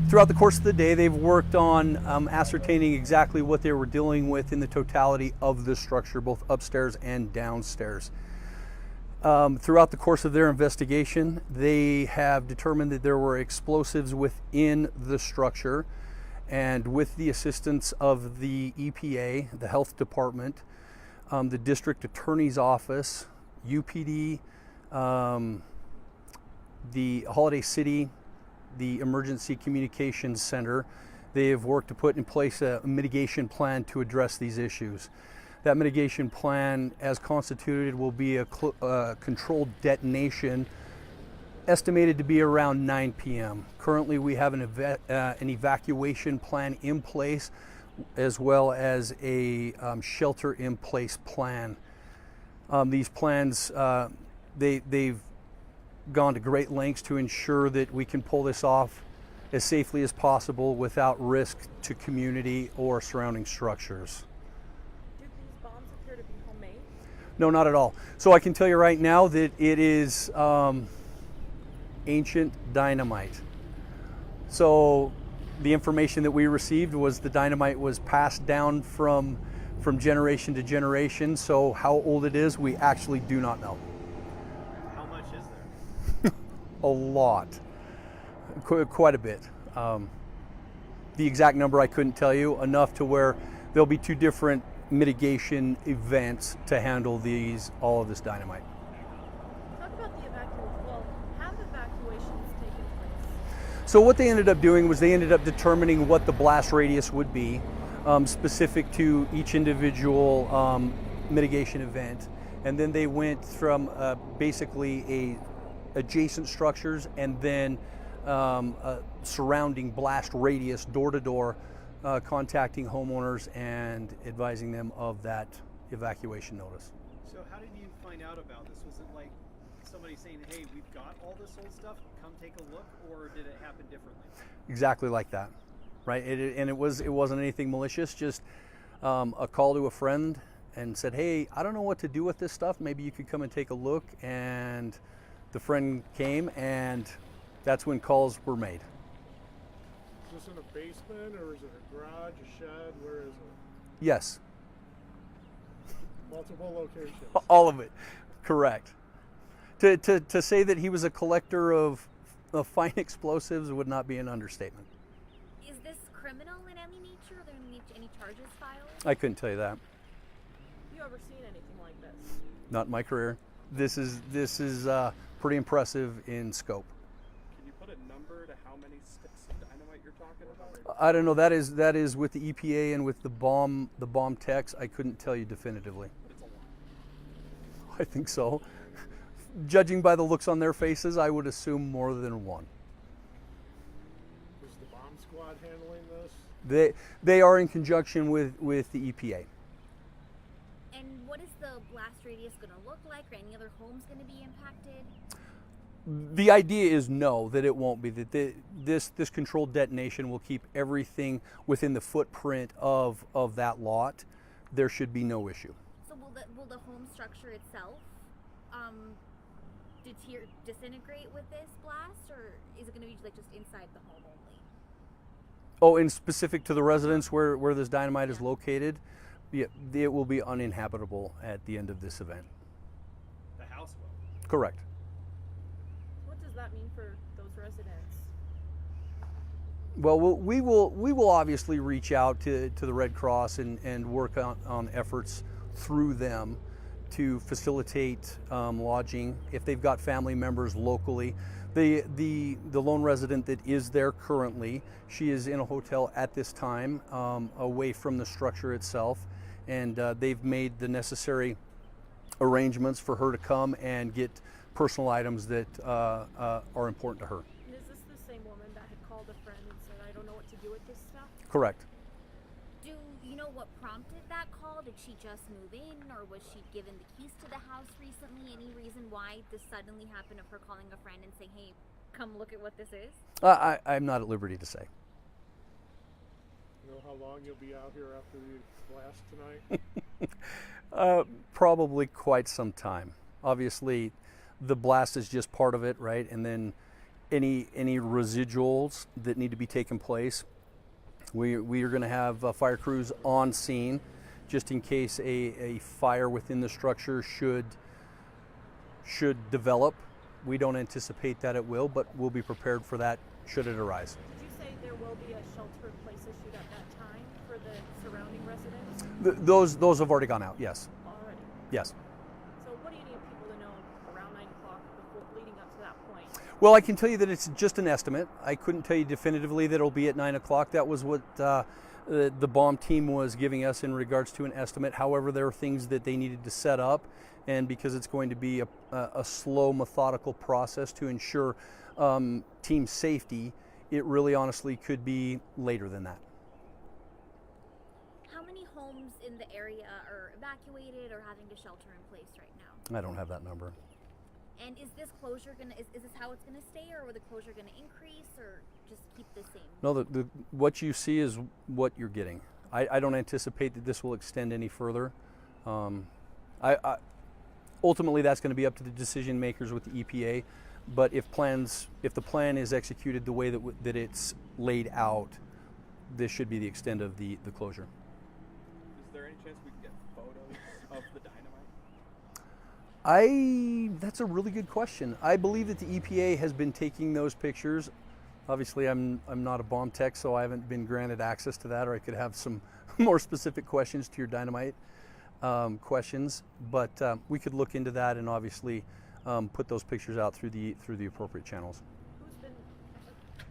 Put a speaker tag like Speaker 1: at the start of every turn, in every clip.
Speaker 1: Throughout the course of the day, they've worked on ascertaining exactly what they were dealing with in the totality of the structure, both upstairs and downstairs. Throughout the course of their investigation, they have determined that there were explosives within the structure, and with the assistance of the EPA, the Health Department, the District Attorney's Office, UPD, the Holladay City, the Emergency Communications Center, they have worked to put in place a mitigation plan to address these issues. That mitigation plan, as constituted, will be a controlled detonation estimated to be around 9 p.m. Currently, we have an evacuation plan in place, as well as a shelter-in-place plan. These plans, they've gone to great lengths to ensure that we can pull this off as safely as possible without risk to community or surrounding structures.
Speaker 2: Did these bombs appear to be homemade?
Speaker 1: No, not at all. So I can tell you right now that it is ancient dynamite. So the information that we received was the dynamite was passed down from generation to generation. So how old it is, we actually do not know.
Speaker 3: How much is there?
Speaker 1: A lot, quite a bit. The exact number I couldn't tell you, enough to where there'll be two different mitigation events to handle all of this dynamite.
Speaker 2: Talk about the evacuation. Well, have evacuations taken place?
Speaker 1: So what they ended up doing was they ended up determining what the blast radius would be, specific to each individual mitigation event, and then they went from basically adjacent structures and then surrounding blast radius door to door, contacting homeowners and advising them of that evacuation notice.
Speaker 3: So how did you find out about this? Was it like somebody saying, hey, we've got all this old stuff, come take a look, or did it happen differently?
Speaker 1: Exactly like that, right? It wasn't anything malicious, just a call to a friend and said, hey, I don't know what to do with this stuff, maybe you could come and take a look, and the friend came, and that's when calls were made.
Speaker 4: Is this in a basement, or is it a garage, a shed? Where is it?
Speaker 1: Yes.
Speaker 4: Multiple locations.
Speaker 1: All of it, correct. To say that he was a collector of fine explosives would not be an understatement.
Speaker 5: Is this criminal in any nature? Are there any charges filed?
Speaker 1: I couldn't tell you that.
Speaker 2: Have you ever seen anything like this?
Speaker 1: Not in my career. This is pretty impressive in scope.
Speaker 3: Can you put a number to how many sticks of dynamite you're talking about?
Speaker 1: I don't know. That is with the EPA and with the bomb techs. I couldn't tell you definitively.
Speaker 3: But it's a lot.
Speaker 1: I think so. Judging by the looks on their faces, I would assume more than one.
Speaker 4: Is the bomb squad handling this?
Speaker 1: They are in conjunction with the EPA.
Speaker 5: And what is the blast radius going to look like? Are any other homes going to be impacted?
Speaker 1: The idea is no, that it won't be. That this controlled detonation will keep everything within the footprint of that lot. There should be no issue.
Speaker 5: So will the home structure itself disintegrate with this blast, or is it going to be like just inside the home only?
Speaker 1: Oh, and specific to the residence where this dynamite is located, it will be uninhabitable at the end of this event.
Speaker 3: The house will.
Speaker 1: Correct.
Speaker 2: What does that mean for those residents?
Speaker 1: Well, we will obviously reach out to the Red Cross and work on efforts through them to facilitate lodging if they've got family members locally. The lone resident that is there currently, she is in a hotel at this time, away from the structure itself, and they've made the necessary arrangements for her to come and get personal items that are important to her.
Speaker 2: And is this the same woman that had called a friend and said, I don't know what to do with this stuff?
Speaker 1: Correct.
Speaker 5: Do you know what prompted that call? Did she just move in, or was she given the keys to the house recently? Any reason why this suddenly happened of her calling a friend and saying, hey, come look at what this is?
Speaker 1: I'm not at liberty to say.
Speaker 4: You know how long you'll be out here after the blast tonight?
Speaker 1: Probably quite some time. Obviously, the blast is just part of it, right? And then any residuals that need to be taken place. We are going to have fire crews on scene just in case a fire within the structure should develop. We don't anticipate that it will, but we'll be prepared for that should it arise.
Speaker 2: Did you say there will be a shelter-in-place issued at that time for the surrounding residents?
Speaker 1: Those have already gone out, yes.
Speaker 2: Already.
Speaker 1: Yes.
Speaker 2: So what do you need people to know around 9 o'clock before leading up to that point?
Speaker 1: Well, I can tell you that it's just an estimate. I couldn't tell you definitively that it'll be at 9 o'clock. That was what the bomb team was giving us in regards to an estimate. However, there are things that they needed to set up, and because it's going to be a slow, methodical process to ensure team safety, it really honestly could be later than that.
Speaker 5: How many homes in the area are evacuated or having to shelter in place right now?
Speaker 1: I don't have that number.
Speaker 5: And is this closure gonna is this how it's gonna stay, or will the closure gonna increase, or just keep the same?
Speaker 1: No, what you see is what you're getting. I don't anticipate that this will extend any further. Ultimately, that's going to be up to the decision makers with the EPA. But if the plan is executed the way that it's laid out, this should be the extent of the closure.
Speaker 6: Is there any chance we can get photos of the dynamite?
Speaker 1: That's a really good question. I believe that the EPA has been taking those pictures. Obviously, I'm not a bomb tech, so I haven't been granted access to that, or I could have some more specific questions to your dynamite questions. But we could look into that and obviously put those pictures out through the appropriate channels.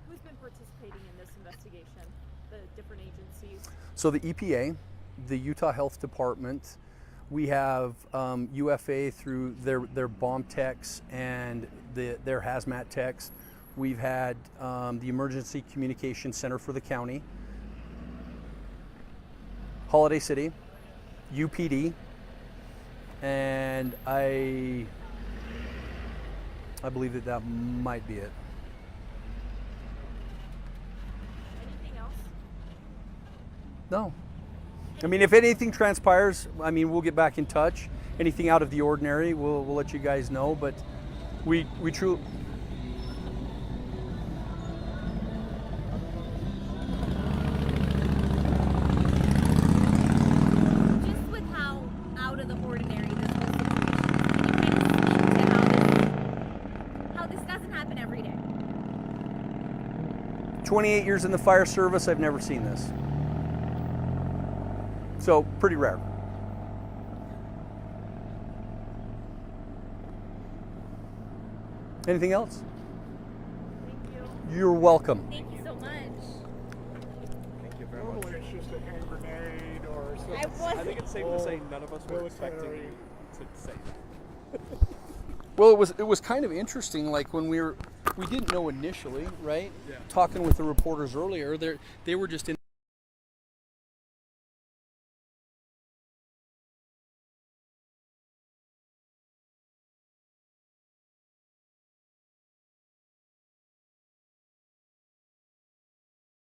Speaker 2: Who's been participating in this investigation? The different agencies.
Speaker 1: So the EPA, the Utah Health Department, we have UFA through their bomb techs and their HAZMAT techs. We've had the Emergency Communication Center for the county, Holladay City, UPD, and I believe that might be it.
Speaker 2: Anything else?
Speaker 1: No. I mean, if anything transpires, I mean, we'll get back in touch. Anything out of the ordinary, we'll let you guys know. But we truly.
Speaker 5: Just with how out of the ordinary this whole situation is, can you kind of speak to how this doesn't happen every day?
Speaker 1: 28 years in the fire service, I've never seen this. So, pretty rare. Anything else?
Speaker 2: Thank you.
Speaker 1: You're welcome.
Speaker 5: Thank you so much.
Speaker 6: Thank you very much.
Speaker 4: Normally it's just a hand grenade or something.
Speaker 6: I think it's safe to say none of us were expecting
Speaker 4: military.
Speaker 6: you to say that.
Speaker 1: Well, it was kind of interesting. Like when we didn't know initially, right?
Speaker 6: Yeah.
Speaker 1: Talking with the reporters earlier, they were just in.